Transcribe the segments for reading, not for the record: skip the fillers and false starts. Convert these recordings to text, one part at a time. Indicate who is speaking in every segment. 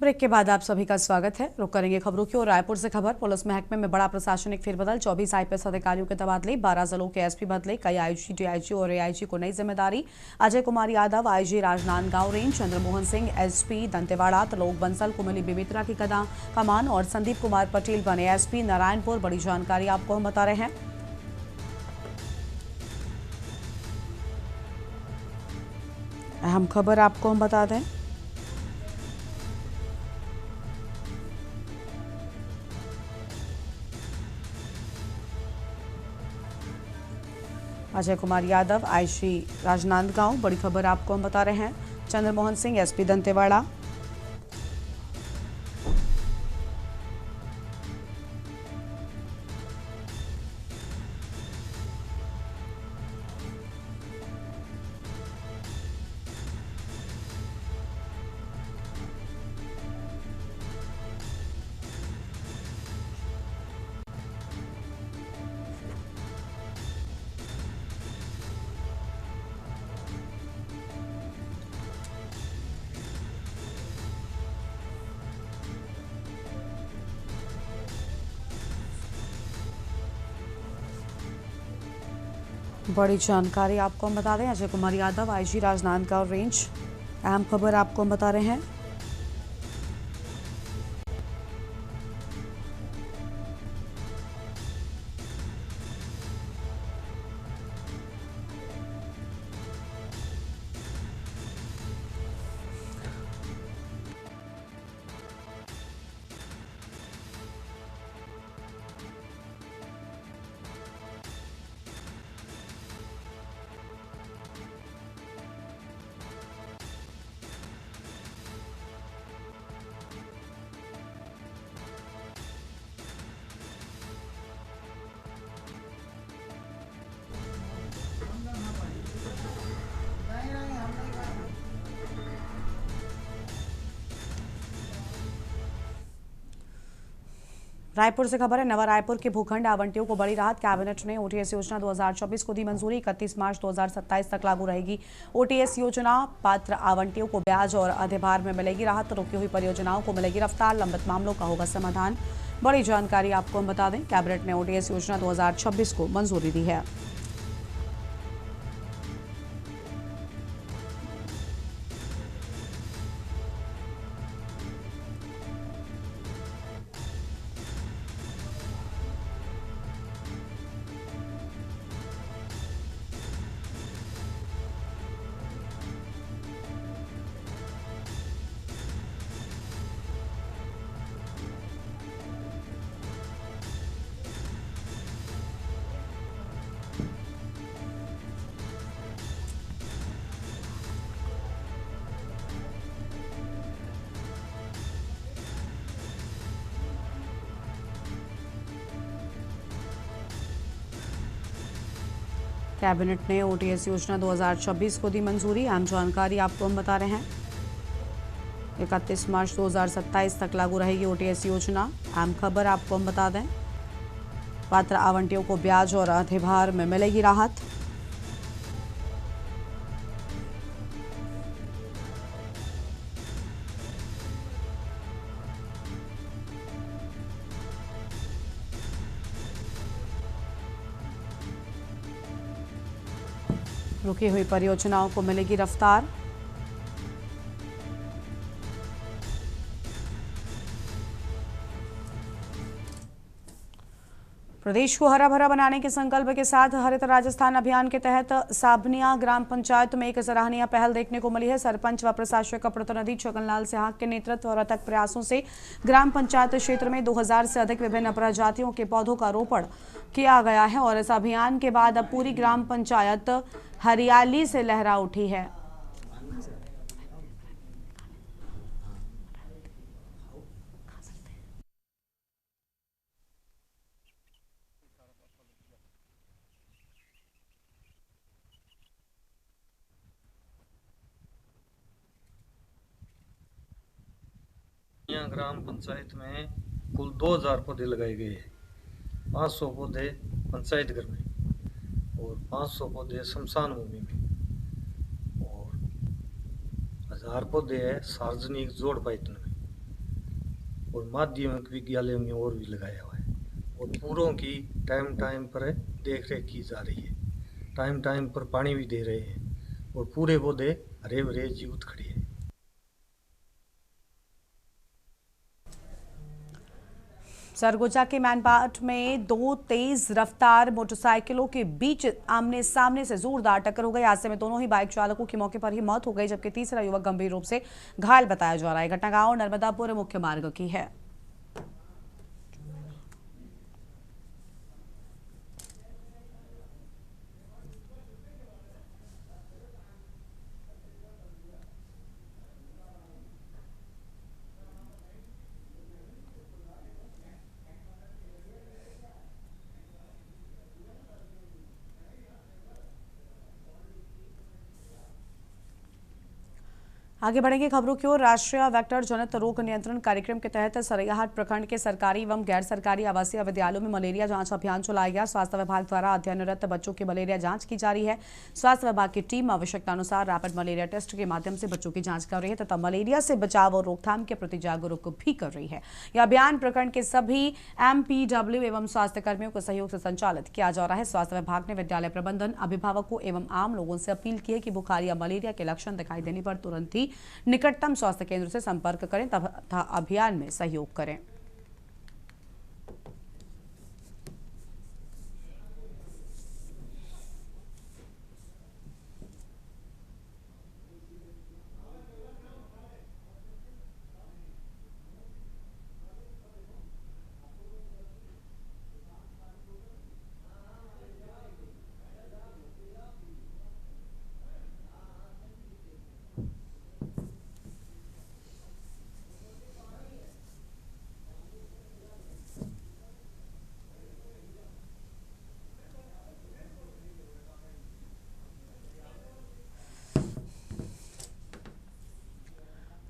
Speaker 1: Break के बाद आप सभी का स्वागत है। रुक करेंगे खबरों की और रायपुर से खबर। पुलिस महकमे में बड़ा प्रशासनिक फेरबदल, 24 आईपीएस अधिकारियों के तबादले, 12 जिलों के एसपी बदले, कई आईजी, डीआईजी और एआईजी को नई जिम्मेदारी। Ajay Kumar Yadav IG Rajnandgaon range, Chandramohan Singh SP Dantewada, Trilok Bansal को मिली बेमेतरा की कमान और संदीप कुमार पटेल बने एसपी नारायणपुर। बड़ी जानकारी आपको हम बता रहे हैं। अहम खबर आपको हम बता दें, अजय कुमार यादव आईजी राजनांदगांव। बड़ी खबर आपको हम बता रहे हैं। चंद्रमोहन सिंह एसपी दंतेवाड़ा। बड़ी जानकारी आपको हम बता दें, अजय कुमार यादव आईजी राजनांदगांव रेंज। अहम खबर आपको हम बता रहे हैं। रायपुर से खबर है। नवा रायपुर के भूखंड आवंटियों को बड़ी राहत। कैबिनेट ने ओटीएस योजना 2024 को दी मंजूरी। 31 मार्च 2027 तक लागू रहेगी ओटीएस योजना। पात्र आवंटियों को ब्याज और अधिभार में मिलेगी राहत। रुकी हुई परियोजनाओं को मिलेगी रफ्तार। लंबित मामलों का होगा समाधान। बड़ी जानकारी आपको हम बता दें, कैबिनेट ने ओटीएस योजना 2026 को मंजूरी दी है। कैबिनेट ने ओटीएस योजना 2026 को दी मंजूरी। आम जानकारी आपको हम बता रहे हैं। 31 मार्च 2027 तक लागू रहेगी ओटीएस योजना। आम खबर आपको हम बता दें, पात्र आवंटियों को ब्याज और अधिभार में मिलेगी राहत। रुकी हुई परियोजनाओं को मिलेगी रफ्तार। प्रदेश को हरा भरा बनाने के संकल्प के साथ हरित राजस्थान अभियान के तहत साबनिया ग्राम पंचायत में एक सराहनीय पहल देखने को मिली है। सरपंच व प्रशासक प्रतिनिधि छगनलाल सिहाग के नेतृत्व और अथक प्रयासों से ग्राम पंचायत क्षेत्र में 2000 से अधिक विभिन्न प्रजातियों के पौधों का रोपण किया गया है और इस अभियान के बाद अब पूरी ग्राम पंचायत हरियाली से लहरा उठी है।
Speaker 2: यहाँ ग्राम पंचायत में कुल 2000 पौधे लगाए गए हैं। 500 पौधे पंचायत घर में और 500 पौधे शमशान भूमि में और 1000 पौधे है सार्वजनिक जोड़ पायतन में। और माध्यमिक विद्यालय में और भी लगाया हुआ है। और पूरों की टाइम टाइम पर देख रेख की जा रही है, टाइम टाइम पर पानी भी दे रहे हैं और पूरे पौधे हरे भरे जीवित खड़े हैं।
Speaker 1: सरगुजा के मैनपाट में दो तेज रफ्तार मोटरसाइकिलों के बीच आमने सामने से जोरदार टक्कर हो गई। हादसे में दोनों ही बाइक चालकों की मौके पर ही मौत हो गई, जबकि तीसरा युवक गंभीर रूप से घायल बताया जा रहा है। घटना गांव नर्मदापुर मुख्य मार्ग की है। आगे बढ़ेंगे खबरों की ओर। राष्ट्रीय वेक्टर जनित रोग नियंत्रण कार्यक्रम के तहत सरैयाहाट प्रखंड के सरकारी एवं गैर सरकारी आवासीय विद्यालयों में मलेरिया जांच अभियान चलाया गया। स्वास्थ्य विभाग द्वारा अध्ययनरत बच्चों की मलेरिया जांच की जा रही है। स्वास्थ्य विभाग की टीम आवश्यकतानुसार रैपिड मलेरिया टेस्ट के माध्यम से बच्चों की जांच कर रही है तथा मलेरिया से बचाव और रोकथाम के प्रति जागरूक भी कर रही है। यह अभियान प्रखंड के सभी MPW एवं स्वास्थ्य कर्मियों के सहयोग से संचालित किया जा रहा है। स्वास्थ्य विभाग ने विद्यालय प्रबंधन, अभिभावकों एवं आम लोगों से अपील की है कि बुखार या मलेरिया के लक्षण दिखाई देने पर तुरंत ही निकटतम स्वास्थ्य केंद्र से संपर्क करें तथा अभियान में सहयोग करें।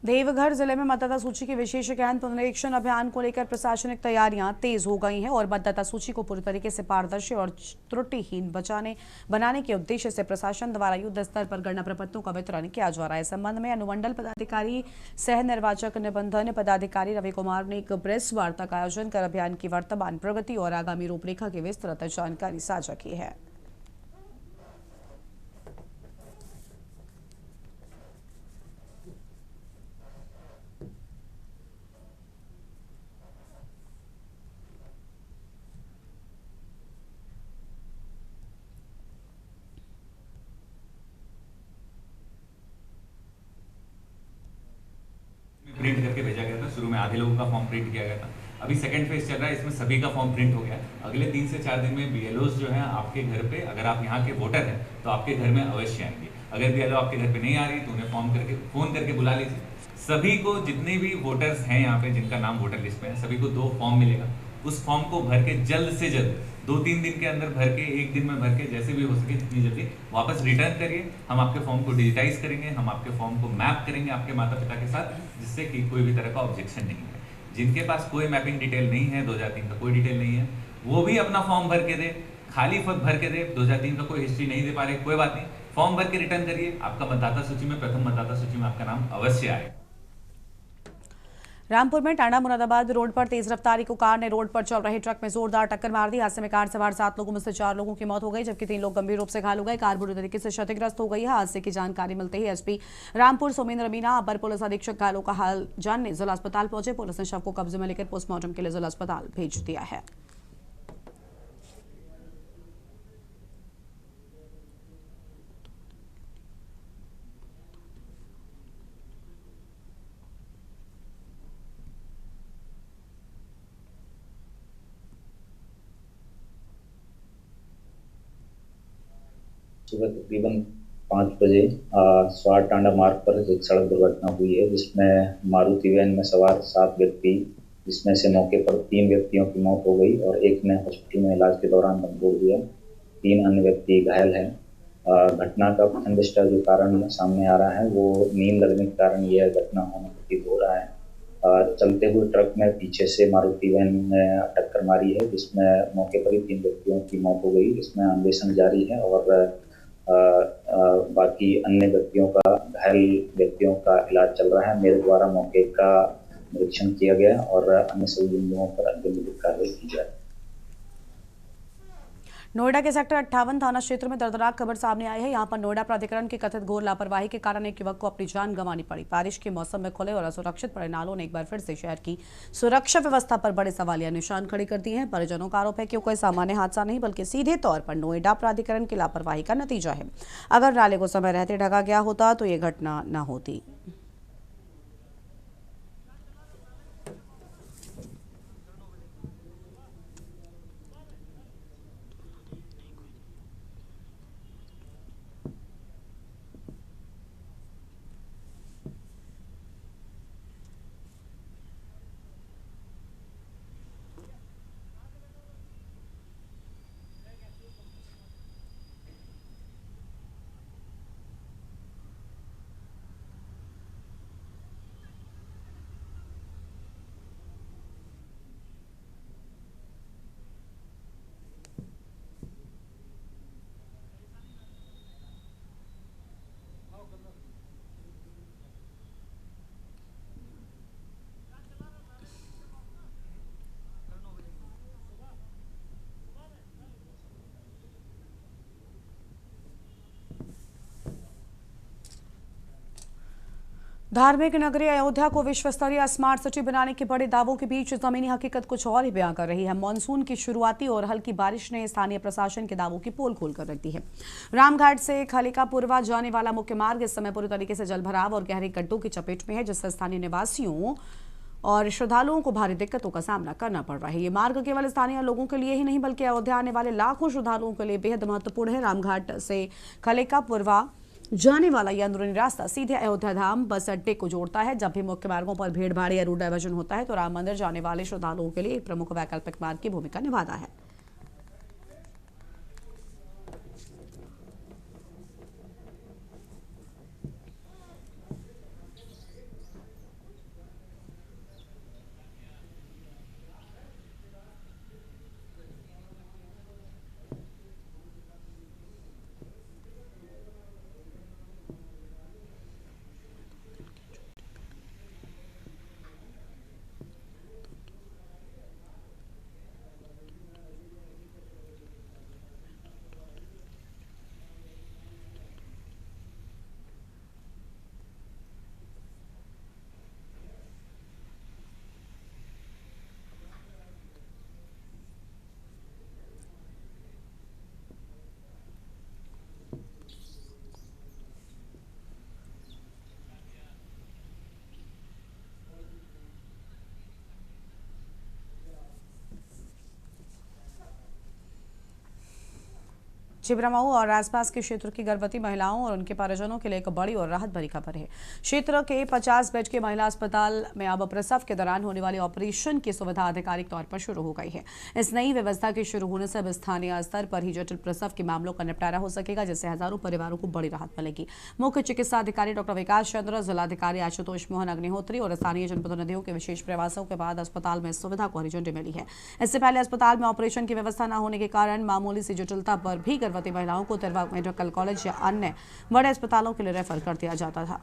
Speaker 1: देवघर जिले में मतदाता सूची की विशेष गहन पुनरीक्षण अभियान को लेकर प्रशासनिक तैयारियां तेज हो गई हैं और मतदाता सूची को पूरी तरीके से पारदर्शी और त्रुटिहीन बनाने के उद्देश्य से प्रशासन द्वारा युद्ध स्तर पर गणना प्रपत्रों का वितरण किया जा रहा है। इस संबंध में अनुमंडल पदाधिकारी सह निर्वाचक निबंधन पदाधिकारी रवि कुमार ने एक प्रेस वार्ता का आयोजन कर अभियान की वर्तमान प्रगति और आगामी रूपरेखा की विस्तृत जानकारी साझा की है।
Speaker 3: प्रिंट करके भेजा गया था। शुरू में आधे लोगों का फॉर्म प्रिंट किया गया था। अभी सेकंड फेज चल रहा है, इसमें सभी का फॉर्म प्रिंट हो गया। अगले 3 से 4 दिन में BLOs जो है आपके घर पे, अगर आप यहाँ के वोटर हैं तो आपके घर में अवश्य आएंगे। अगर BLO आपके घर पे नहीं आ रही तो उन्हें फोन करके बुला लीजिए। सभी को, जितने भी वोटर्स हैं यहाँ पे जिनका नाम वोटर लिस्ट में है, सभी को 2 फॉर्म मिलेगा। उस फॉर्म को भर के जल्द से जल्द 2-3 दिन के अंदर भर के, 1 दिन में भर के, जैसे भी हो सके जितनी जल्दी वापस रिटर्न करिए। हम आपके फॉर्म को डिजिटाइज करेंगे, हम आपके फॉर्म को मैप करेंगे आपके माता पिता के साथ, जिससे कि कोई भी तरह का ऑब्जेक्शन नहीं है। जिनके पास कोई मैपिंग डिटेल नहीं है, 2003 का कोई डिटेल नहीं है, वो भी अपना फॉर्म भर के दे, खाली भर के दे। 2003 का कोई हिस्ट्री नहीं दे पा रहे, कोई बात नहीं, फॉर्म भर के रिटर्न करिए। आपका मतदाता सूची में, प्रथम मतदाता सूची में आपका नाम अवश्य आए।
Speaker 1: रामपुर में टांडा मुरादाबाद रोड पर तेज रफ्तारी को कार ने रोड पर चल रहे ट्रक में जोरदार टक्कर मार दी। हादसे में कार सवार 7 लोगों में से 4 लोगों की मौत हो गई, जबकि 3 लोग गंभीर रूप से घायल हो गए। कार बुरी तरीके से क्षतिग्रस्त हो गई है। हादसे की जानकारी मिलते ही SP रामपुर सोमेंद्र मीना, अपर पुलिस अधीक्षक घायलों का हाल जानने जिला अस्पताल पहुंचे। पुलिस ने शव को कब्जे में लेकर पोस्टमार्टम के लिए जिला अस्पताल भेज दिया है।
Speaker 4: सुबह तकरीबन 5 बजे स्वार टांडा मार्ग पर एक सड़क दुर्घटना हुई है, जिसमें मारुति वैन में सवार 7 व्यक्ति, जिसमें से मौके पर 3 व्यक्तियों की मौत हो गई और एक ने हॉस्पिटल में इलाज के दौरान दम तोड़ दिया। 3 अन्य व्यक्ति घायल हैं। घटना का प्रथम दृष्टया जो कारण सामने आ रहा है वो नींद लगने के कारण यह घटना होना प्रतीत हो रहा है। चलते हुए ट्रक में पीछे से मारुति वैन ने टक्कर मारी है, जिसमें मौके पर ही 3 व्यक्तियों की मौत हो गई। इसमें अन्वेषण जारी है और बाकी अन्य व्यक्तियों का, घायल व्यक्तियों का इलाज चल रहा है। मेरे द्वारा मौके का निरीक्षण किया गया और अन्य सभी बिंदुओं पर अग्रिम विधिक कार्रवाई की जा रही है।
Speaker 1: नोएडा के सेक्टर 58 थाना क्षेत्र में दर्दनाक खबर सामने आई है। यहां पर नोएडा प्राधिकरण की कथित घोर लापरवाही के कारण एक युवक को अपनी जान गंवानी पड़ी। बारिश के मौसम में खुले और असुरक्षित पड़े नालों ने एक बार फिर से शहर की सुरक्षा व्यवस्था पर बड़े सवालिया निशान खड़े कर दिए हैं। परिजनों का आरोप है कि कोई सामान्य हादसा नहीं बल्कि सीधे तौर पर नोएडा प्राधिकरण की लापरवाही का नतीजा है। अगर नाले को समय रहते ढका गया होता तो ये घटना न होती। धार्मिक नगरी अयोध्या को विश्व स्तरीय स्मार्ट सिटी बनाने के बड़े दावों के बीच जमीनी हकीकत कुछ और ही बयां कर रही है। मानसून की शुरुआती और हल्की बारिश ने स्थानीय प्रशासन के दावों की पोल खोल कर रख दी है। रामघाट से खलिकापुरवा जाने वाला मुख्य मार्ग इस समय पूरी तरीके से जलभराव और गहरे गड्ढों की चपेट में है, जिससे स्थानीय निवासियों और श्रद्धालुओं को भारी दिक्कतों का सामना करना पड़ रहा है। ये मार्ग केवल स्थानीय लोगों के लिए ही नहीं बल्कि अयोध्या आने वाले लाखों श्रद्धालुओं के लिए बेहद महत्वपूर्ण है। रामघाट से खलिकापुरवा जाने वाला यह अंदरूनी रास्ता सीधे अयोध्या धाम बस अड्डे को जोड़ता है। जब भी मुख्य मार्गों पर भीड़ भाड़ या रूट डायवर्जन होता है तो राम मंदिर जाने वाले श्रद्धालुओं के लिए एक प्रमुख वैकल्पिक मार्ग की भूमिका निभाता है। छिबरामऊ और आसपास के क्षेत्र की गर्भवती महिलाओं और उनके परिजनों के लिए एक बड़ी और राहत भरी खबर है। क्षेत्र के 50 बेड के महिला अस्पताल में अब प्रसव के दौरान होने वाली ऑपरेशन की सुविधा आधिकारिक तौर पर शुरू हो गई है। इस नई व्यवस्था के शुरू होने से अब स्थानीय स्तर पर ही जटिल प्रसव के मामलों का निपटारा हो सकेगा, जिससे हजारों परिवारों को बड़ी राहत मिलेगी। मुख्य चिकित्सा अधिकारी डॉक्टर विकास चंद्र, जिलाधिकारी आशुतोष मोहन अग्निहोत्री और स्थानीय जनप्रतिनिधियों के विशेष प्रयासों के बाद अस्पताल में इस सुविधा को हरी झंडी मिली है। इससे पहले अस्पताल में ऑपरेशन की व्यवस्था न होने के कारण मामूली सी जटिलता पर भी गर्भवती महिलाओं को तिरवा मेडिकल कॉलेज या अन्य बड़े अस्पतालों के लिए रेफर कर दिया जाता था।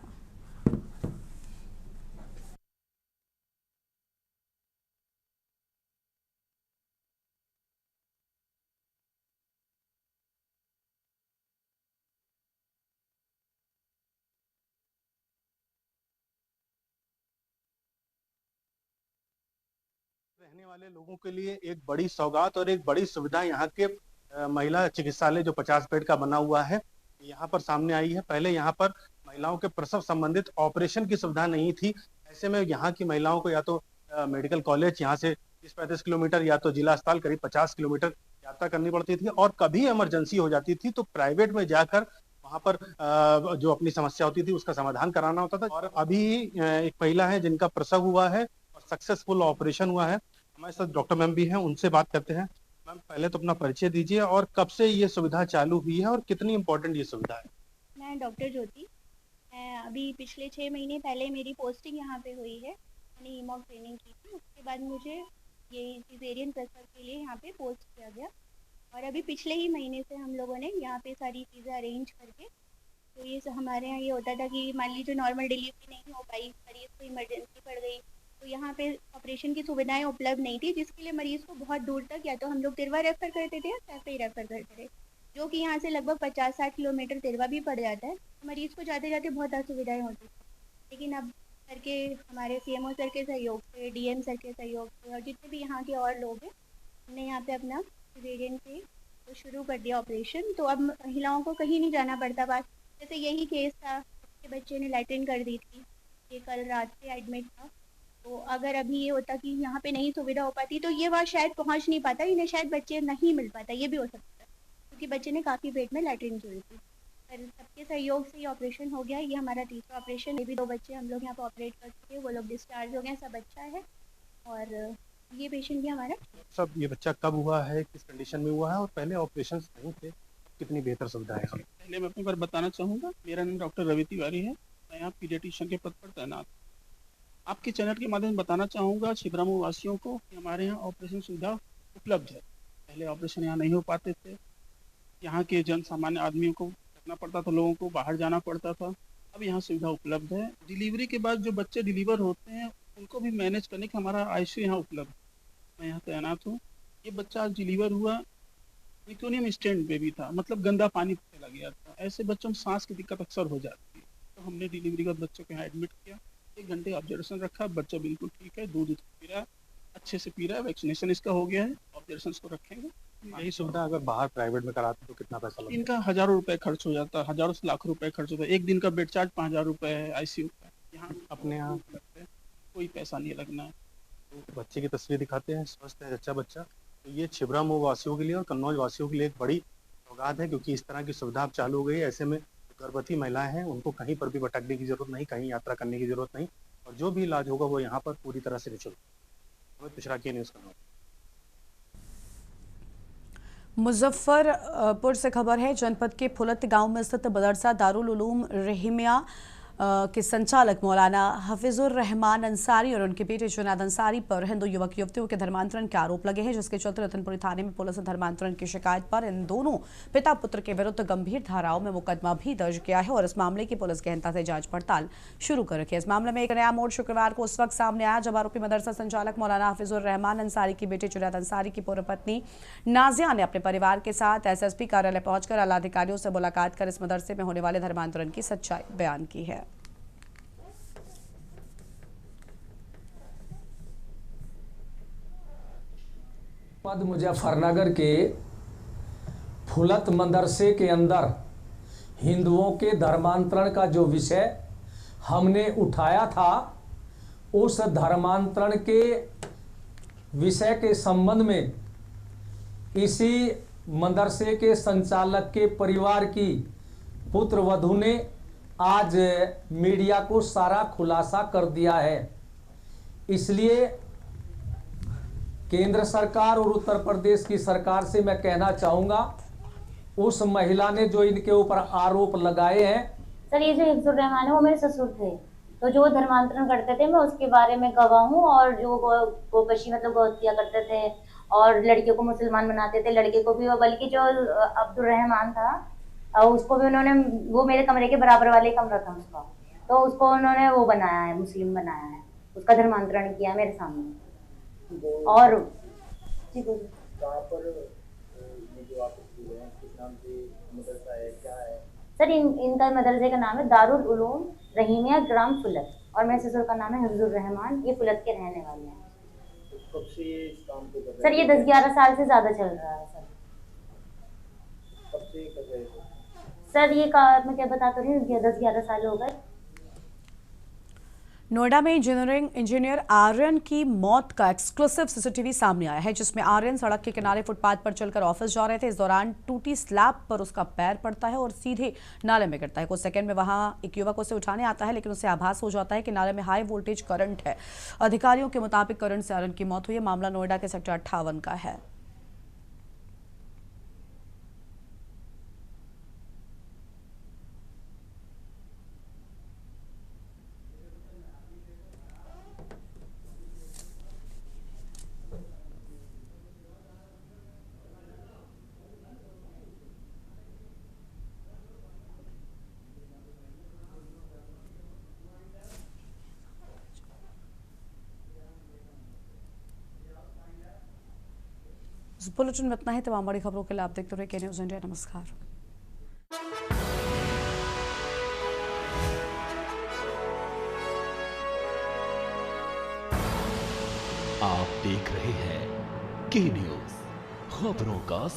Speaker 5: रहने वाले लोगों के लिए एक बड़ी सौगात और एक बड़ी सुविधा यहाँ के महिला चिकित्सालय जो 50 बेड का बना हुआ है यहाँ पर सामने आई है। पहले यहाँ पर महिलाओं के प्रसव संबंधित ऑपरेशन की सुविधा नहीं थी। ऐसे में यहाँ की महिलाओं को या तो मेडिकल कॉलेज यहाँ से 30-35 किलोमीटर या तो जिला अस्पताल करीब 50 किलोमीटर यात्रा करनी पड़ती थी, और कभी इमरजेंसी हो जाती थी तो प्राइवेट में जाकर वहां पर जो अपनी समस्या होती थी उसका समाधान कराना होता था। और अभी एक महिला है जिनका प्रसव हुआ है और सक्सेसफुल ऑपरेशन हुआ है। हमारे साथ डॉक्टर मैम भी हैं, उनसे बात करते हैं। मैम, पहले तो अपना परिचय दीजिए और कब से ये सुविधा चालू हुई है और कितनी इम्पोर्टेंट ये सुविधा है।
Speaker 6: मैं डॉक्टर ज्योति, मैं अभी पिछले 6 महीने पहले मेरी पोस्टिंग यहाँ पे हुई है। मैंने ईमॉक ट्रेनिंग की थी, उसके बाद मुझे ये सिजेरियन प्रसव के लिए यहाँ पे पोस्ट किया गया। और अभी पिछले ही महीने से हम लोगों ने यहाँ पे सारी चीज़ें अरेंज करके, तो ये हमारे यहाँ ये होता था कि मान लीजिए नॉर्मल डिलीवरी नहीं हो पाई, मरीज को इमरजेंसी पड़ गई, तो तो यहाँ पे ऑपरेशन की सुविधाएं उपलब्ध नहीं थी, जिसके लिए मरीज को बहुत दूर तक या तो हम लोग तिरवा रेफर करते थे या सैफई रेफर करते थे, जो कि यहाँ से लगभग 50-60 किलोमीटर तिरवा भी पड़ जाता है। तो मरीज को जाते जाते बहुत असुविधाएं होती थी। लेकिन अब सर के, हमारे सीएमओ सर के सहयोग से, डीएम सर के सहयोग से और जितने भी यहाँ के और लोग हैं, हमने यहाँ पे अपना सिजेरियन से तो शुरू कर दिया ऑपरेशन। तो अब महिलाओं को कहीं नहीं जाना पड़ता। बात जैसे यही केस था कि बच्चे ने लैट्रिन कर दी थी, ये कल रात से एडमिट था। तो अगर अभी ये होता कि यहाँ पे नहीं सुविधा हो पाती तो ये वहाँ शायद पहुँच नहीं पाता, इन्हें शायद बच्चे नहीं मिल पाता, ये भी हो सकता है, क्योंकि बच्चे ने काफ़ी पेट में लैट्रिन की हुई थी। पर सबके सहयोग से ये ऑपरेशन हो गया। ये हमारा तीसरा ऑपरेशन। ये भी 2 बच्चे हम लोग यहाँ पे ऑपरेट कर चुके हैं, वो लोग डिस्चार्ज हो गए, सब अच्छा है। और ये पेशेंट भी हमारा।
Speaker 5: सब ये बच्चा कब हुआ है, किस कंडीशन में हुआ है, और पहले ऑपरेशन नहीं थे, कितनी बेहतर सुविधाएं हैं?
Speaker 7: पहले मैं अपनी बार बताना चाहूँगा, मेरा नाम डॉक्टर रवि तिवारी है, मैं यहाँ पीडियाट्रिशियन के पद पर तैनात। आपके चैनल के माध्यम से बताना चाहूँगा छिबरामऊ वासियों को कि हमारे यहाँ ऑपरेशन सुविधा उपलब्ध है। पहले ऑपरेशन यहाँ नहीं हो पाते थे, यहाँ के जन सामान्य आदमियों को करना पड़ता था, लोगों को बाहर जाना पड़ता था। अब यहाँ सुविधा उपलब्ध है। डिलीवरी के बाद जो बच्चे डिलीवर होते हैं उनको भी मैनेज करने का हमारा आईसीयू यहाँ उपलब्ध है। मैं यहाँ तैनात हूँ। ये बच्चा आज डिलीवर हुआ, मेक्योनियम स्टेंट बेबी था, मतलब गंदा पानी चला गया था। ऐसे बच्चों में सांस की दिक्कत अक्सर हो जाती है, तो हमने डिलीवरी के बाद बच्चों को यहाँ एडमिट किया, 1 घंटे ऑब्जर्वेशन रखा। बच्चा बिल्कुल ठीक है, दूध पी रहा है, अच्छे से पी रहा है, वैक्सीनेशन इसका हो गया है। ऑब्जर्वेशन को रखेंगे।
Speaker 5: यही सुविधा अगर बाहर प्राइवेट में कराते तो कितना पैसा लगता?
Speaker 7: इनका हज़ारों रुपए खर्च हो जाता है, हज़ारों से लाखों रुपए खर्च होता है। 1 दिन का बेड चार्ज 5,000 रुपए है आईसीयू का। यहाँ
Speaker 5: अपने यहाँ
Speaker 7: लगता है, कोई पैसा नहीं लगना है।
Speaker 5: तो बच्चे की तस्वीर दिखाते हैं, स्वस्थ है अच्छा बच्चा। तो ये छिबरामऊ वासियों के लिए और कन्नौज वासियों के लिए एक बड़ी सौगात है, क्योंकि इस तरह की सुविधा अब चालू हो गई है। ऐसे में गर्भवती महिलाएं हैं, उनको कहीं पर भी भटकने की जरूरत नहीं, कहीं यात्रा करने की जरूरत नहीं, और जो भी इलाज होगा वो यहाँ पर पूरी तरह से निःशुल्क। अमित मिश्रा की न्यूज़ कन्नौज।
Speaker 1: मुजफ्फरपुर से खबर है। जनपद के फुलत गांव में स्थित मदरसा दारुल उलूम रहीमिया के संचालक मौलाना हफीजुर रहमान अंसारी और उनके बेटे जुनाद अंसारी पर हिंदू युवक युवतियों के धर्मांतरण के आरोप लगे हैं, जिसके चलते रतनपुरी थाने में पुलिस ने धर्मांतरण की शिकायत पर इन दोनों पिता पुत्र के विरुद्ध गंभीर धाराओं में मुकदमा भी दर्ज किया है और इस मामले की पुलिस गहनता से जांच पड़ताल शुरू कर रखी है। इस मामले में एक नया मोड़ शुक्रवार को उस वक्त सामने आया जब आरोपी मदरसा संचालक मौलाना हफीजुर रहमान अंसारी की बेटे जुनाद अंसारी की पूर्व पत्नी नाजिया ने अपने परिवार के साथ एसएसपी कार्यालय पहुंचकर आला अधिकारियों से मुलाकात कर इस मदरसे में होने वाले धर्मांतरण की सच्चाई बयान की है।
Speaker 8: मुजफ्फरनगर के फुलत मदरसे के अंदर हिंदुओं के धर्मांतरण का जो विषय हमने उठाया था, उस धर्मांतरण के विषय के संबंध में इसी मदरसे के संचालक के परिवार की पुत्र वधू ने आज मीडिया को सारा खुलासा कर दिया है। इसलिए केंद्र सरकार और उत्तर प्रदेश की सरकार से मैं कहना चाहूँगा, उस महिला ने जो इनके ऊपर आरोप लगाए हैं।
Speaker 9: सर, ये जो हिफ्जुर रहमान है वो मेरे ससुर थे, तो जो धर्मांतरण करते थे मैं उसके बारे में गवाह हूँ। और जो गोकशी मतलब गौहत्या करते थे और लड़कियों को मुसलमान बनाते थे, लड़के को भी। बल्कि जो अब्दुल रहमान था उसको भी उन्होंने, वो मेरे कमरे के बराबर वाले कमरा था उसका, तो उसको उन्होंने वो बनाया है, मुस्लिम बनाया है, उसका धर्मांतरण किया है मेरे सामने। और पर ये जो आप किस नाम से मदरसा है, क्या है? सर, इनका मदरसे का नाम है दारुल उलूम रहीमिया ग्राम फुलत, और मेरे ससुर का नाम है हिफ्जुर रहमान। ये फुलत के रहने वाले हैं। तो कब से ये इस काम को कर रहे हैं? सर, ये 10-11 साल से ज्यादा चल रहा है। सर, कब से कर रहे हैं? सर, ये मैं क्या बताता रही हूँ, 10-11 साल हो गए।
Speaker 1: नोएडा में इंजीनियर आर्यन की मौत का एक्सक्लूसिव सीसीटीवी सामने आया है, जिसमें आर्यन सड़क के किनारे फुटपाथ पर चलकर ऑफिस जा रहे थे। इस दौरान टूटी स्लैब पर उसका पैर पड़ता है और सीधे नाले में गिरता है। कुछ सेकंड में वहां एक युवक उसे उठाने आता है, लेकिन उसे आभास हो जाता है कि नाले में हाई वोल्टेज करंट है। अधिकारियों के मुताबिक करंट से आर्यन की मौत हुई है। मामला नोएडा के सेक्टर 58 का है। इस बुलेटिन में इतना ही। तमाम बड़ी खबरों के लिए आप देखते रहिए के न्यूज़ इंडिया। नमस्कार।
Speaker 10: आप देख रहे हैं के न्यूज़, खबरों का